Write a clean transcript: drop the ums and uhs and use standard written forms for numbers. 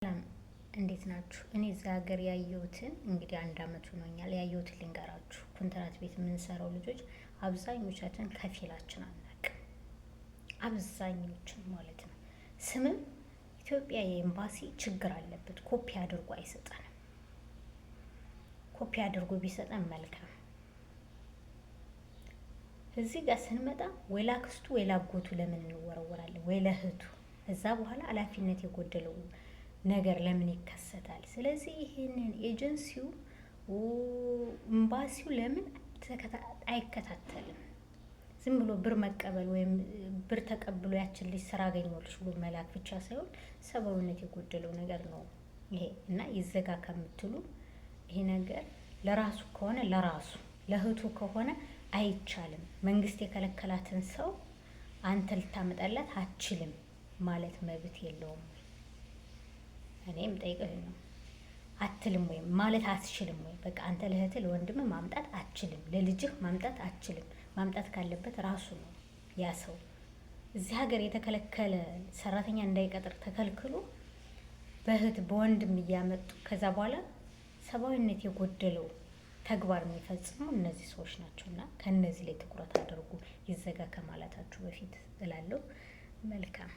ሰላም እንዴት ናችሁ? እኔ እዛ ሀገር ያየሁትን እንግዲህ 1 አመት ሆኖኛል። ያየሁትን ልንገራችሁ። ኮንትራት ቤት የምንሰራው ልጆች አብዛኞቻችን ከፊላችን አናውቅም። አብዛኞችን ማለት ነው። ስምም ኢትዮጵያ የኤምባሲ ችግር አለበት። ኮፒ አድርጎ አይሰጠንም። ኮፒ አድርጎ ቢሰጠን መልካም። እዚህ ጋር ስንመጣ ወይ ላክስቱ ወይ ላጎቱ ለምን እንወረወራለን? ወይ ለእህቱ። እዛ በኋላ ኃላፊነት የጎደለው ነገር ለምን ይከሰታል? ስለዚህ ይሄንን ኤጀንሲው ኤምባሲው ለምን አይከታተልም? ዝም ብሎ ብር መቀበል ወይም ብር ተቀብሎ ያችን ልጅ ስራ አገኘሁልሽ ብሎ መላክ ብቻ ሳይሆን ሰብአዊነት የጎደለው ነገር ነው ይሄ እና ይዘጋ ከምትሉ ይሄ ነገር ለራሱ ከሆነ ለራሱ ለእህቱ ከሆነ አይቻልም። መንግስት የከለከላትን ሰው አንተ ልታመጣላት አትችልም ማለት መብት የለውም። እኔም ጠይቀህ ነው አትልም ወይም ማለት አትችልም ወይ? በቃ አንተ ለእህትህ ለወንድምህ ማምጣት አትችልም፣ ለልጅህ ማምጣት አትችልም። ማምጣት ካለበት ራሱ ነው ያ ሰው። እዚህ ሀገር የተከለከለ ሰራተኛ እንዳይቀጥር ተከልክሎ በእህት በወንድም እያመጡ ከዛ በኋላ ሰብአዊነት የጎደለው ተግባር የሚፈጽሙ እነዚህ ሰዎች ናቸውና ከነዚህ ላይ ትኩረት አድርጉ፣ ይዘጋ ከማለታችሁ በፊት እላለሁ። መልካም